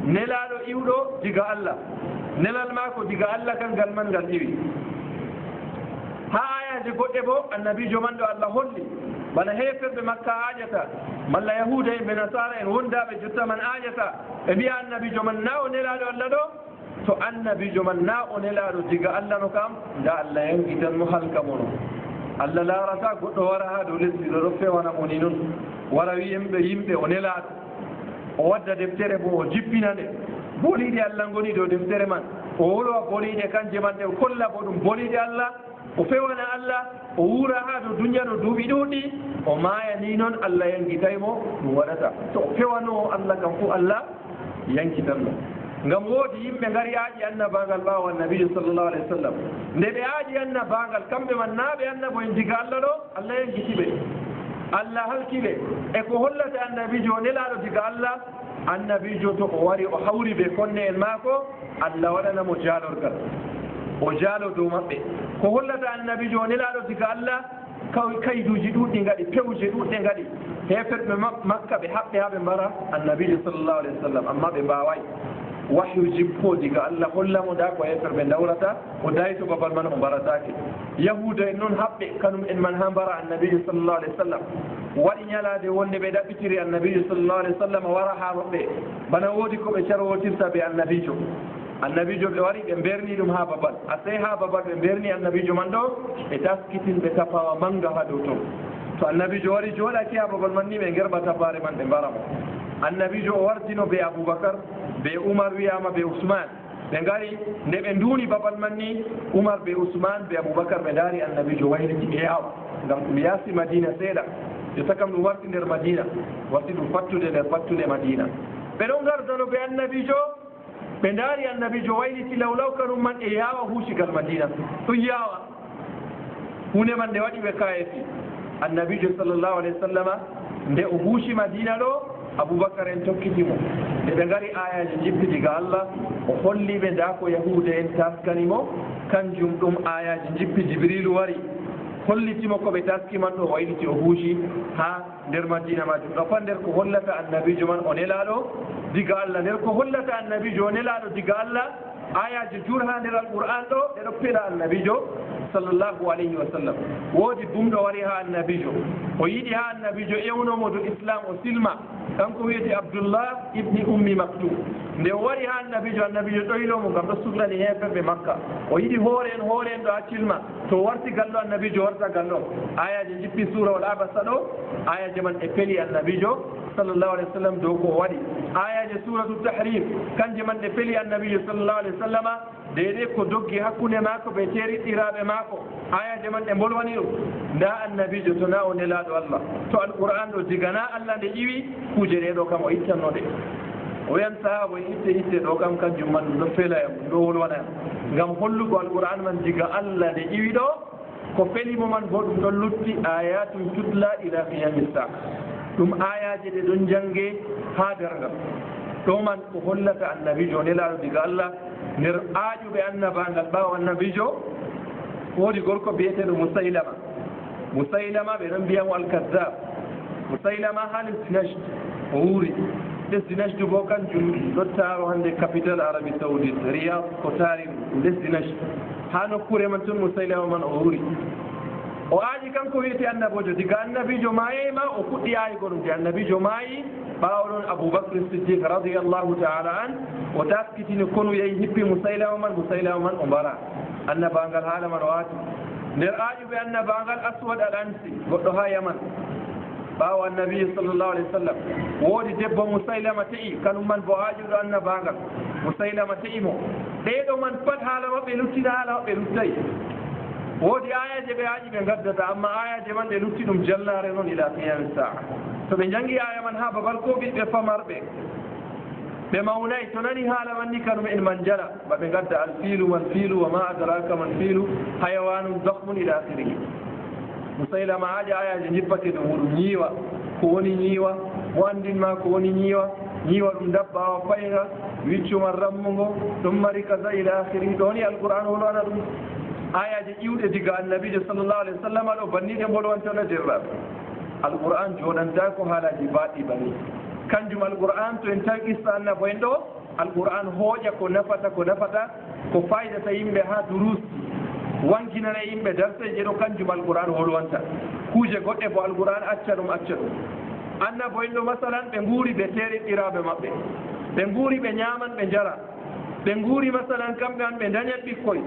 nelaɗo iwɗo diga Allah nelal maako diga Allah kan ngal man ngal iwi ha ayaje goɗɗe bo annabijo man ɗo Allah holli bana heferɓe makka ajata malla yahuda en ɓe nasara en wondaɓe jotta man ajata ɓe mbiya annabijo man na o nelaɗo Allah ɗo to annabijo man na o nelaɗo diga Allah no kam nda Allah yangitan mo halka mono Allah larata goɗɗo wara ha dow lesdi ɗo ɗo fewana mo ni noon wara yimɓe o nelaɗo o wadda deftere bo o jippina nde boliɗe Allah ngoni dow deftere man o wolwa boliɗe kanje man ɗe o kolla bo ɗum boliɗe Allah o fewana Allah o wuura ha dow duniya ɗo duuɓi ɗuuɗi o maaya ni noon Allah yankitaymo ɗum waɗata to o fewano Allah kam fu Allah yankitanmo ngam woodi yimɓe ngari aaƴi annabagal ɓaawo annabijo sallllahu alayhi wa sallam nde ɓe aaƴi annabagal kamɓe man naa ɓe annabo en diga Allah ɗo Allah yankiti ɓe Allah halki ɓe e ko hollata annabijo o nelaaɗo diga Allah annabijo to o wari o hawri ɓe konne en maako Allah waɗanamo jaalorgal o jaalo dow maɓɓe ko hollata annabijo o nelaaɗo diga Allah kayduji ɗuɗɗi ngaɗi pewje ɗuɗɗe ngaɗi heferɓe makka ɓe haɓɓe haa ɓe mbara annabijo sallllahu alayhi wa sallam amma ɓe mbaawayi wahyu jippo diga Allah hollamo da ko heferɓe dawrata o dayto babal man o mbaratake yahuda en noon haɓɓe kanum en man ha mbara annabijo sallllahu alayhi wa sallam waɗi ñalade wonde ɓe ɗaɓɓitiri annabijo sallllahu alayhi wa sallam wara ha maɓɓe bana woodi ko ɓe carwotirta ɓe annabijo ɓe wari ɓe berni ɗum ha babal a sey ha babal ɓe berni annabijo man ɗo ɓe taskitin ɓe tapawa manga ha dow ton to annabijo wari jooɗaki ha babal man ni ɓe gerɓa tapare man ɓe mbaramo annabijo o wardino ɓe aboubacar ɓe oumar wiyama ɓe ousmane ɓe ngari nde ɓe nduuni babal man ni oumar ɓe ousmane ɓe aboubacar ɓe ndaari annabijo wayliti ɓe yaawa ngam ɗum yaasi madina seeɗa jotta kam ɗum warti nder madina warti ɗum fattude nder fattude madina ɓe ɗon gardano ɓe annabijo ɓe ndaari annabijo wayliti lawlaw kanum man e yaawa huusigal madina ɗum yaawa hunde man nde waɗi ɓe kayefi annabijo sallllahu alayhi wa sallama nde o huusi madina ɗo aboubacar en tokkitimo nde ɓe ngari ayaji jippi diga Allah o holliɓe nda ko yahuda en taskanimo kanjum ɗum ayaji jippi jibrilu wari hollitimo ko ɓe taski man ɗo wayliti o huuci ha nder madina majum ɗo pat nder ko hollata annabijo man o nelaɗo diga Allah nder ko hollata annabijo o nelaɗo diga Allah ayaji jur ha nder alqur'an ɗo ɗeɗo pela annabijo sallllahu alayhi wa sallam woodi bumɗo wari ha annabijo o yiɗi ha annabijo ƴewnomo do islam o silma kanko wiyete abdoullah ibni ummi maktum nde o wari ha annabijo ɗoynomo ngam ɗo suhlani heferɓe makka o yiɗi hoore en ɗo ha cilma to warti gallo annabijo warta gallo ayaji jippi sura wal abasa ɗo ayaji man e peli annabijo sallllahu alayhi wa sallam dow ko o waɗi ayaji suratu tahrim kanje man ɗe peli annabijo sallllahu alayhi wa sallama deydey ko doggi hakkunde maako ɓe teeriɗɗiraɓe maako ayaji man ɗe bolwani ɗum nda annabijo to na o nelaɗo Allah to alqur'an ɗo digana Allah nde ƴiwi kuje ɗe ɗo kam o ittannoɗe o wiyan sahaba en itte ɗo kam kanjum man ɗum ɗo felayam ɗum ɗo wolwanayam ngam hollugo alqur'an man diga Allah nde ƴiwi ɗo ko felimo man bo ɗum ɗon lutti ayatum tutla ila qiyami saa ɗum ayaji ɗe ɗon jange ha dargal ɗo man ko hollata annabijo nelaɗo diga Allah nder aaƴuɓe annabangal ɓawo annabijo woodi gorko biyeteɗo musaylama ɓe ɗon mbiyamo alkazab musaylama ha lesdi najd o wuuri lesdi najdu bo kanjum ɗo taaro hannde capital arabie saoudite riyad ko taari lesdi najd ha nokkure man toon musaylama man o wuuri o aaƴi kanko wiyete annabojo diga annabijo maayema o fuɗɗi aaygo ɗum de annabijo maayi ɓaawo ɗon aboubacre siddique radiallahu taala an o taskitini konu yehi hippi musaylama man o mbara annabangal haala man o waati nder aaƴuɓe annabangal aswad al ansi goɗɗo ha yaman ɓaawo annabijo sallllahu alayhi wa sallam woodi debbo musaylama te'i kanum man bo aaƴuɗo annabangal musaylama te'i mo ɗeɗo man pat haala maɓɓe luttina haala maɓɓe luttayi woodi ayaje ɓe aaƴi ɓe gaddata amma ayaje man ɗe lutti ɗum jallare noon ila qiyami saa to ɓe jangi aya man ha babal ko ɓiɓɓe famarɓe ɓe mawnayi to nani haala man ni kanum en man jala maɓe gadda alfiilu man fiilu wa ma adraka man fiilu hayawanum dahmun ila akhirihi musaylama aaƴa ayaje jippake ɗum ɗum ñiiwa ko woni ñiiwa mo andinma ko woni ñiiwa ɗum dabbawa fayga wiccuman rammugo ɗum mari kaza ila akhirihi ɗo ni alqur'an wolwana ɗum ayaji ƴiwɗe diga annabijo sallllahu alayhi wa sallam ɗo banniɗe mbolwantona derraɓe alqur'an joɗanta ko haalaji baɗɗi bani kanjum alqur'an to en tan qissa annabo en ɗo alqur'an hooƴa ko nafata ko faydata yimɓe ha durus wanginana yimɓe darseje ɗo kanjum alqur'an wolwanta kuuje goɗɗe bo alqur'an acca ɗum annabo en ɗo masalan ɓe nguuri ɓe teeriɗɗiraɓe maɓɓe ɓe nguuri ɓe ñaaman ɓe njara ɓe nguuri masalan kamɓe an ɓe dañat ɓikkoy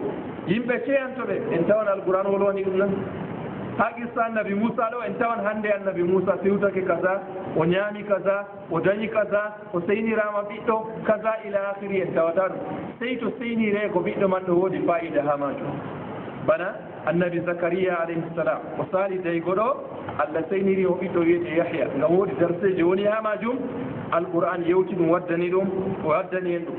yimɓe ceyantoɓe en tawan alqur'an wolwani ɗum nan ha qissa annabi moussa ɗo en tawan hannde annabi moussa fewtake kaza o ñaami kaza o dañi kaza o seynirama ɓiɗɗo kaza ila akhiri en tawata ɗum sey to seynire ko ɓiɗɗo man ɗo woodi fa'ida ha majum bana annabi zacharia alayhi salam o saali daygo ɗo allah seyniri o ɓiɗɗo wiyete yahya ngam woodi darseje woni ha majum alqur'an yewti ɗum waddani en ɗum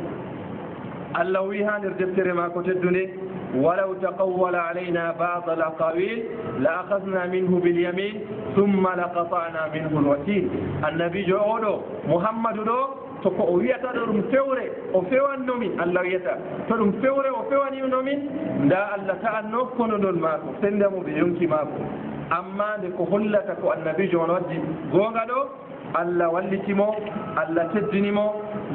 allah wi ha nder deftere ma ko teddunde ولو تقول علينا بعض الأقاويل لأخذنا منه باليمين ثم لقطعنا منه الوتين النبي جوودو محمد دو toko o wiyata ɗo ɗum fewre o fewanno min allah wiyata to ɗum fewre o fewanino min nda allah ta'anno kononol maako sendamo ɓe yonki maako amma nde ko hollata ko annabijo on waddi goonga ɗo allah wallitimo allah teddinimo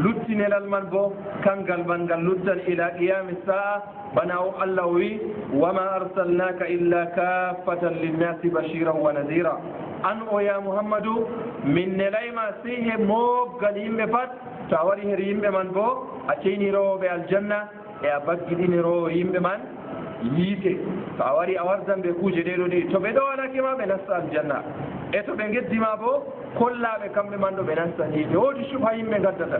luttinelal man bo kangal man ngal luttan ila qiyami saa bana o allah o wi wama arsalnaka illa kaffatan linnasi bashiran wa nadira an o ya muhammadu min nelayma sey he mobgal yimɓe pat to a waɗi her yimɓe man bo a ceynirowoɓe aljanna e a baggiɗinirowo yimɓe man yiite to a wari a wardan ɓe kuuje ɗeɗo ɗi to ɓe ɗowanakema ɓe nasta aljanna e to ɓe geddima bo kollaɓe kamɓe man ɗo ɓe nastan yiite woodi subha yimɓe gaddata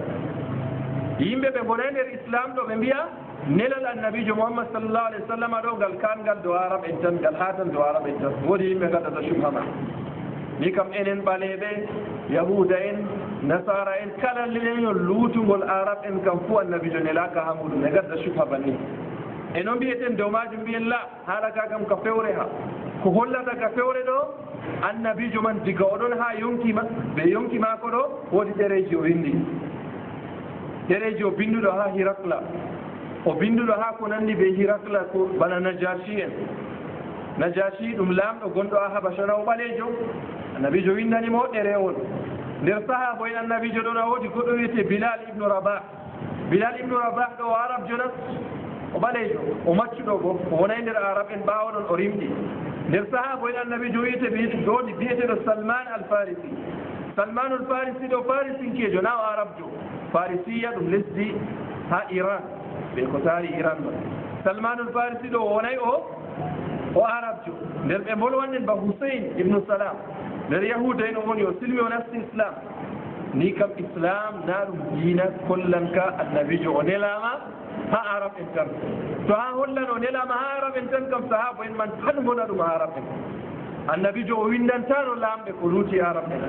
yimɓe ɓe gona nder islam ɗo ɓe mbiya nelal annabijo mouhammad sallllahu alayhi wa sallam ɗo ngal kangal do arab en tan ngal hatan do arab en tan woodi yimɓe gaddata subha ma ni kam enen ɓaleɓe yahuda en nasara en kala leñol luutugol arab en kam fuu annabijo nelaka ha muɗum e gadda subha banni e noon mbiyeten dow majum mbiyen la haala ka kam ka fewre ha ko hollata ka fewre ɗo annabijo man diga oɗon ha yonkima ɓe yonki mako ɗo woodi ɗereji o windi ɗereji o binduɗo ha hirakla o binduɗo ha ko nandi ɓe hirakla ko bana najashi en najashi ɗum lamɗo gonɗo a habashana o ɓaleejo annabijo windanimo ɗerewol nder sahaba en annabijo ɗon a woodi goɗɗo wiyete bilal ibnu rabah ɗo o arab jonas o ɓaleejo o maccuɗo bo o wonay nder arab en ɓaawoɗon o rimɗi nder sahaba en annabijo wiyete ɗoɗi biyeteɗo salman alfarisi salmanul farisi ɗo farisinkejo na o arabjo farisiya ɗum lesdi ha iran ɓe ko taari iran ɗo salmanul farisi ɗo o wonay o arabjo nder ɓe bolwannen ba husein ibnu salam nder yahuda en o woni o silmi o nasti islam ni kam islam na ɗum diina kollanka annabijo o nelama ha arab en tan to ha hollan o nelama ha arab en tan kam sahaba en man tan gona ɗum arab en annabijo o windantano lamɓe ko luuti arab en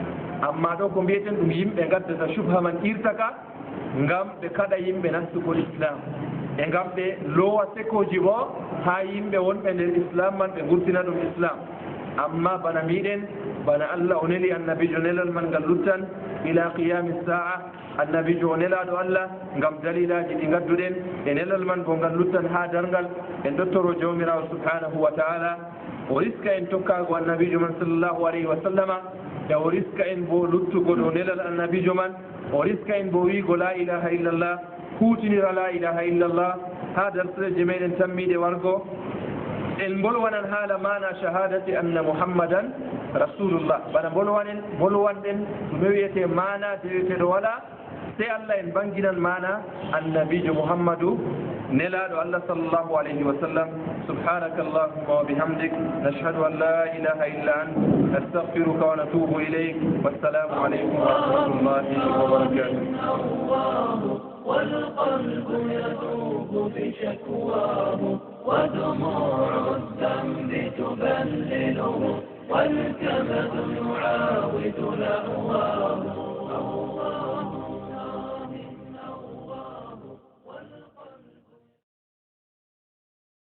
amma ɗo ko mbiyeten ɗum yimɓe gaddata subha man irtaka ngam ɓe kaɗa yimɓe nastugol islam e ngam ɓe lowa sekoji bo ha yimɓe wonɓe nder islam man ɓe gurtina ɗum islam amma bana mbiɗen bana allah o neli annabijo nelal man ngal luttan ila qiyami saa annabijo o nelaɗo allah ngam dalilaji ɗi gadduɗen e nelal man bo ngal luttan ha dargal en dottoro jawmirawo subhanahu wa taala o riska en tokkago annabijo man sallllahu alayhi wa sallama e o riska en bo luttugo ɗo nelal annabijo man o riska en bo wiigo la ilaha illallah huutinira la ilaha illallah ha darseje meɗen tammiɗe wargo en bolwanan haala mana shahadati anna muhammadan rasulullah bana bolwanɗen ɗume wiyete mana deweteɗo waɗa sey allah en banginan mana annabijo muhammadu nelaɗo allah sallllahu alayhi wa sallam subhanaka allahumma wa bihamdik nashhadu an la ilaha illa ant nastaghfiruka wa natubu ilayk wassalamu alaykum wa rahmatullahi wa barakatuh والقلب يذوب بشكواه ودموع الذنب تبلله والكبد يعاود لهواه